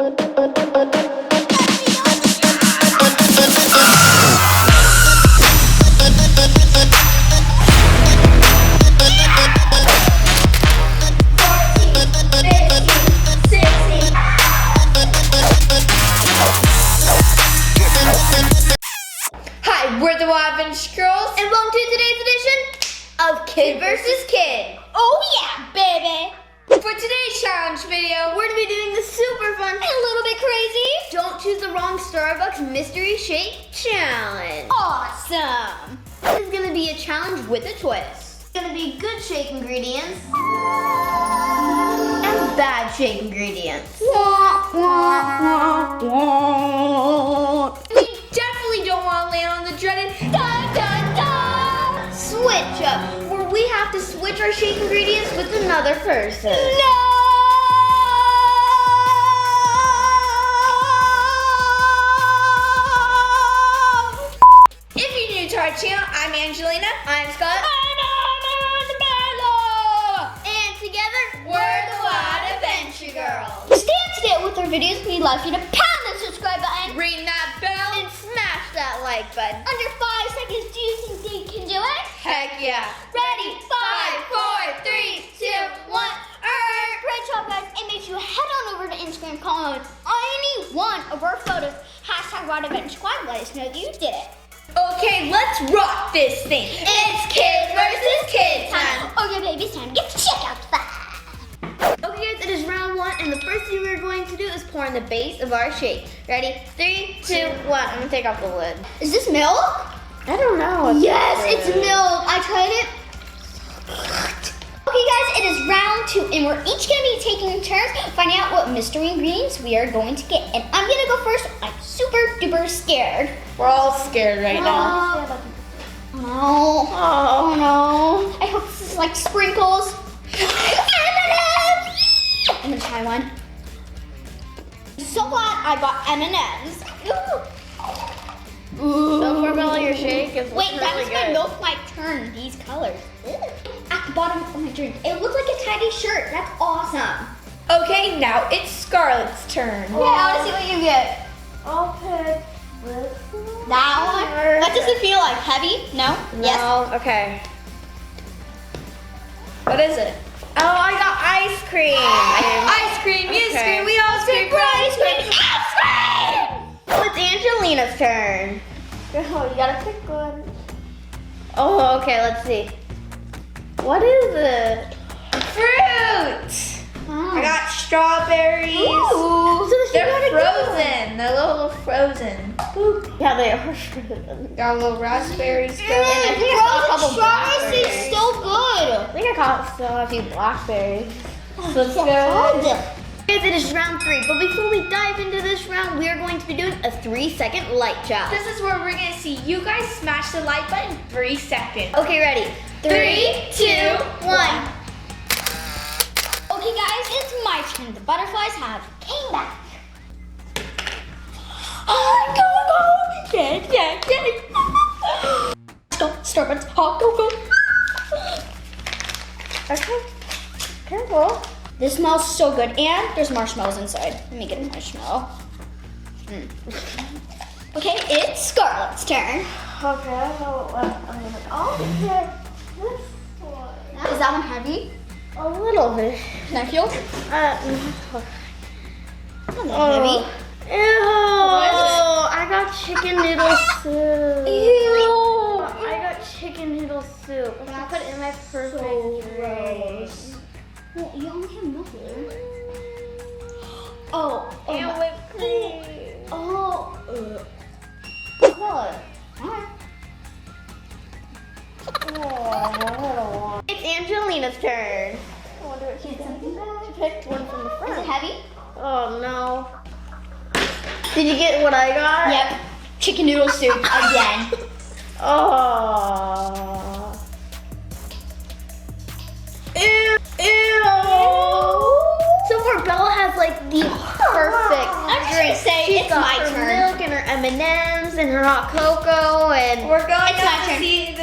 We're the Wild Adventure Girls, and welcome to today's edition of Kid vs. Kid. Oh yeah, baby! For today's challenge video, we're going to be doing the super fun and a little bit crazy Don't Choose the Wrong Starbucks Mystery Shake Challenge. Awesome! This is going to be a challenge with a twist. It's going to be good shake ingredients and bad shake ingredients. Don't want to land on the dreaded switch up, where we have to switch our shake ingredients with another person. No! If you're new to our channel, I'm Angelina. I'm Scott. And I'm Bella. And together, we're the Wild Adventure Girls. To stay up to date with our videos, we'd like you to pound the subscribe button, ring that bell, and smash that like button. Under 5 seconds, do you think they can do it? Heck yeah. Ready? 5, 4, 3, 2, 1. Great job, guys. And make sure you head on over to Instagram, comment on any one of our photos. # Wild Adventure Squad. Let us know that you did it. Okay, let's rock this thing. It's Kid vs. Kid time. Okay, baby, it's time to get the shake out fast. Okay, guys, it is round 1, and the first thing we're going to do is pour in the base of our shake. Ready? 3, 2, 1. I'm gonna take off the lid. Is this milk? I don't know. Yes, it's milk. I tried it. Okay, guys, it is round 2, and we're each gonna be taking turns finding out what mystery ingredients we are going to get. And I'm gonna go first. I'm super duper scared. We're all scared right now. No. Oh no. I hope this is like sprinkles. I'm gonna try one. So glad I got M&Ms. Ooh. So far, Bella, your shake is Wait, that really was good. my milk might turn these colors. At the bottom of my drink, it looked like a tiny shirt. That's awesome. Okay, now it's Scarlett's turn. Okay, I want to see what you get. I'll pick this That one. That doesn't feel like heavy. No? Yes. No, okay. What is it? Oh, I got ice cream. Ice cream, you scream, we all scream for ice cream. Ice cream! Oh, it's Angelina's turn. Oh, you gotta pick one. Oh, okay, let's see. What is it? Fruit! I got strawberries. Ooh. They're frozen. They're a little frozen. Yeah, they are frozen. Got a little raspberries. I think I got a couple strawberries taste so good. I think I caught still a few blackberries. Let's go. Guys, It is round 3, but before we dive into this round, we are going to be doing a 3-second light challenge. This is where we're going to see you guys smash the like button in 3 seconds. Okay, ready? 3, 2, 1. Okay, guys, it's my turn. The butterflies have came back. Oh, go, go. Yeah. Go, Starbucks. Oh, go. Okay, careful. This smells so good, and there's marshmallows inside. Let me get a marshmallow. Okay, it's Scarlett's turn. Okay, I'll pick this one. Is that one heavy? A little bit. Can I feel? Not Not that heavy. Ew! I got chicken noodle soup. Ew! I got chicken noodle soup. I'm gonna put it in my perfect drink. Well, you only have milk there. Oh, And my- whipped cream. Oh. What? Alright. Oh, it's Angelina's turn. I wonder what she picked one from the Is it front. heavy? Oh no. Did you get what I got? Yep. Chicken noodle soup again. Oh. Ew. So far, Bella has like the perfect I'm just drink. gonna say She's it's got my her turn. milk and her M&Ms and her hot cocoa, and we're going It's my turn.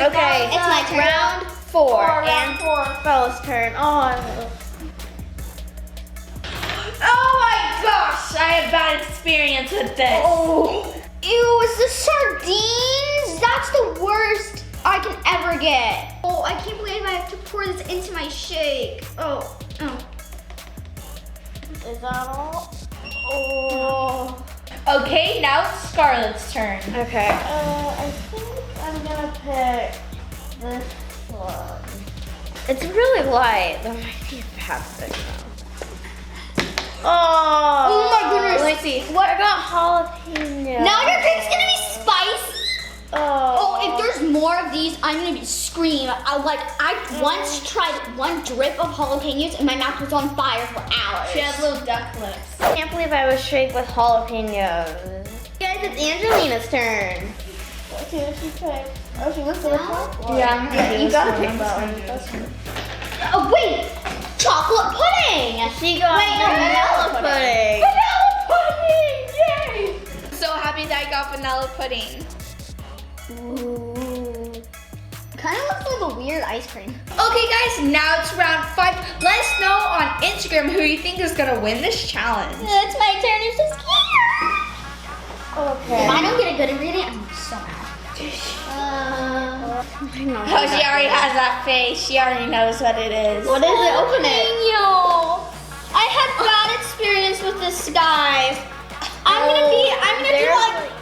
Okay, It's my turn. Round 4 and Bella's turn. Oh my gosh, I have bad experience with this. Oh. Ew, it's the sardines. That's the worst I can ever get. Oh, I can't believe I have to pour this into my shake. Oh. Is that all? Oh. Okay, now it's Scarlett's turn. Okay. I think I'm gonna pick this one. It's really light. That might be a bad thing though. Oh my goodness. Let me see. What about jalapeno? Now your drink's gonna be spicy. Oh, if there's more of these, I'm gonna be screaming. I once tried one drip of jalapenos and my mouth was on fire for hours. She has little duck lips. I can't believe I was shake with jalapenos. Guys, it's Angelina's turn. Okay, what she picked? Oh, she looks at the top one. Yeah, you gotta pick that one. Oh wait, chocolate pudding. She got vanilla pudding. Vanilla pudding! Yay! I'm so happy that I got vanilla pudding. Ooh. Kind of looks like a weird ice cream. Okay guys, now it's round 5. Let us know on Instagram who you think is gonna win this challenge. It's my turn. I'm so scared. Okay. If I don't get a good ingredient, I'm so mad. Oh, she already has that face. She already knows what it is. What is it? Open it. I had bad experience with this, guys. I'm gonna do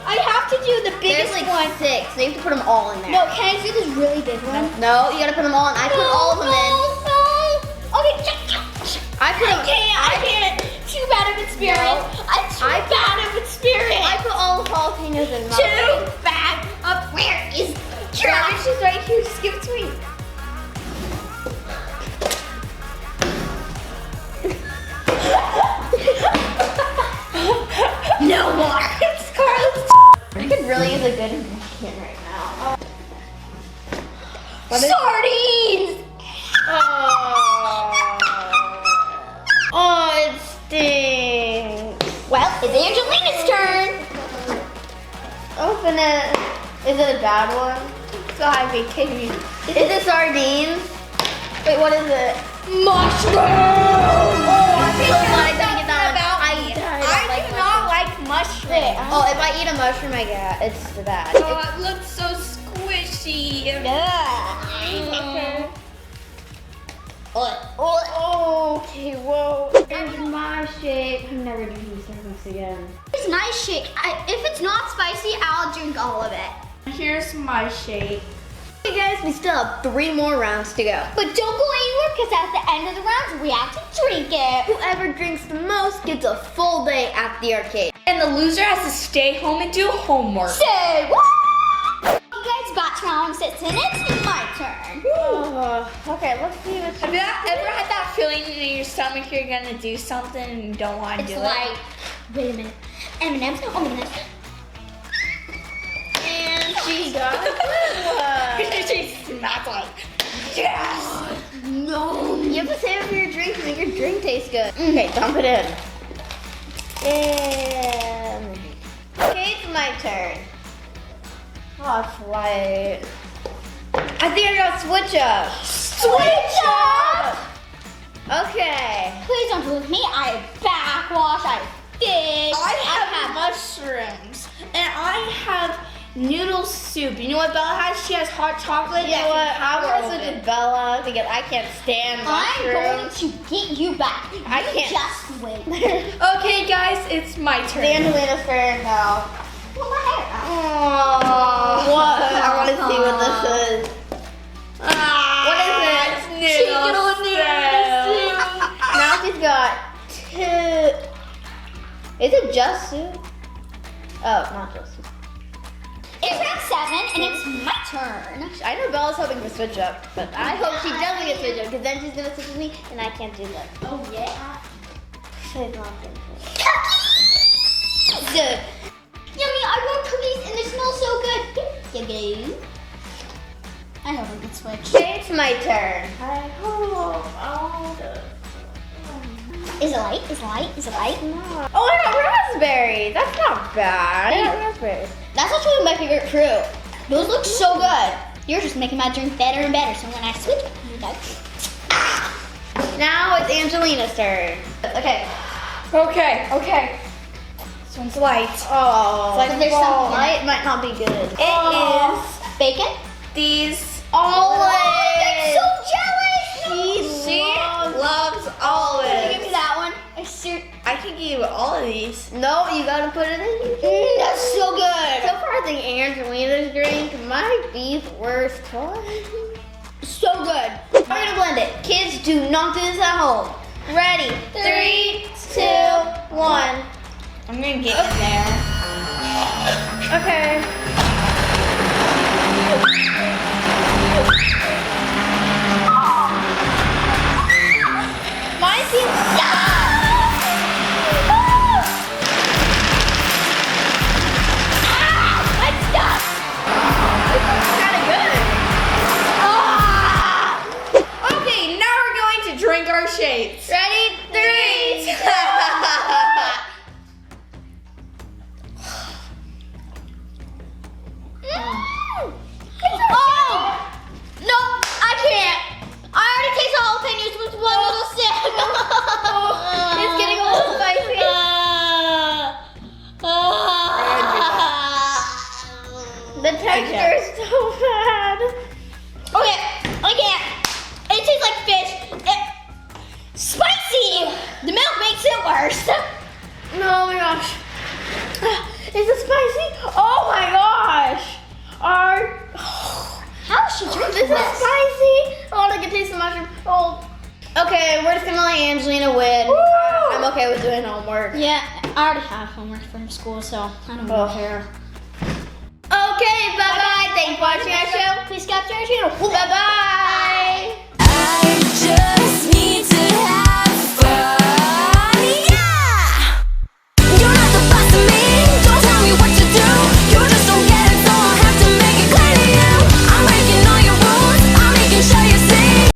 I have to do the There's biggest like one. 6. So you have to put them all in there. No, can I do this really big one? No, you gotta put them all in. I put all of them in. No. Okay, I put them. I can't. Too bad of experience. I'm too bad of experience. I put all the jalapenos in mine. Too bad of where is Travis, she's right here. Just give it to me. no more. Scarlett's. I could really use a good ingredient right now. Sardines. Oh, it stinks. Well, it's Angelina's turn. Open it. Is it a bad one? So happy, Katie. Is it sardines? Wait, what is it? Mushroom. Oh, I'm so glad I didn't get that one. I do not like mushrooms. Oh, if I eat a mushroom, I get it's bad. Oh, it looks so squishy. Okay. Okay, whoa. Here's my shake. I'm never drinking Starbucks again. It's my shake. If it's not spicy, I'll drink all of it. Here's my shake. Hey guys, we still have 3 more rounds to go. But don't go anywhere because at the end of the round, we have to drink it. Whoever drinks the most gets a full day at the arcade. And the loser has to stay home and do homework. Say what? You guys got to round 6 and it's my turn. Okay, let's see what Have you ever had that feeling in your stomach you're gonna do something and you don't want to It's do like, wait a minute. M&M's not on this. And she got a good one. She smacked like, yes! No. You have to save it for your drink to make your drink taste good. Okay, dump it in. And okay, it's my turn. Oh, it's light. I think I got switch up. Switch up! Okay. Please don't do it with me. I have backwash. I have fish. I have mushrooms and I have noodle soup. You know what Bella has? She has hot chocolate. You know what? Have I'm gonna switch with Bella because I can't stand I'm going mushrooms. to get you back. I can't. Just wait. Okay, guys, it's my turn. Angelina's turn now. Pull my hair out. Aww. What? I want to see what this is. What is it? It's noodle soup. Now she's got 2. Is it just soup? Oh, not just soup. It's round 7 and it's my turn. I know Bella's hoping for switch up, but I hope she doesn't get switch up because then she's gonna switch with me and I can't do that. Oh yeah. She's not gonna do it. Cookies! Yummy, I want cookies and they smell so good. Yummy. I hope I can switch. Okay, it's my turn. I hope I'll do it. Is it light? Is it light? Is it light? Oh, I got raspberries. That's not bad. I got raspberries. That's actually my favorite fruit. Those look so good. You're just making my drink better and better. So when I switch, Now it's Angelina's turn. Okay. Okay. one's light. Oh, Like if there's balls. some light, it might not be good. It is Bacon? these Olives. olives. I'm so jealous. She loves Can you olives. give me that one? I can give you all of these. No, you gotta put it in. That's so good. So far, I think Angelina's drink might be the worst one. So good. We're gonna blend it. Kids, do not do this at home. Ready? 3, 2, 1. I'm gonna get in there. Okay. Mine seems Okay, now we're going to drink our shakes. Ready? 3, 2. Oh! No, I can't. I already tasted jalapenos with one little sip. It's getting a little spicy. The texture is so bad. Okay, I can't. It tastes like fish. Spicy. The milk makes it worse. Oh my gosh. Is it spicy? Oh my gosh. How is she drinking This is spicy. Oh, I can taste the mushroom. Oh. Okay, we're just gonna let Angelina win. I'm okay with doing homework. Yeah, I already have homework from school, so I don't really care. Okay, bye-bye. Thanks for watching our show. Please subscribe to our channel. Bye-bye. I just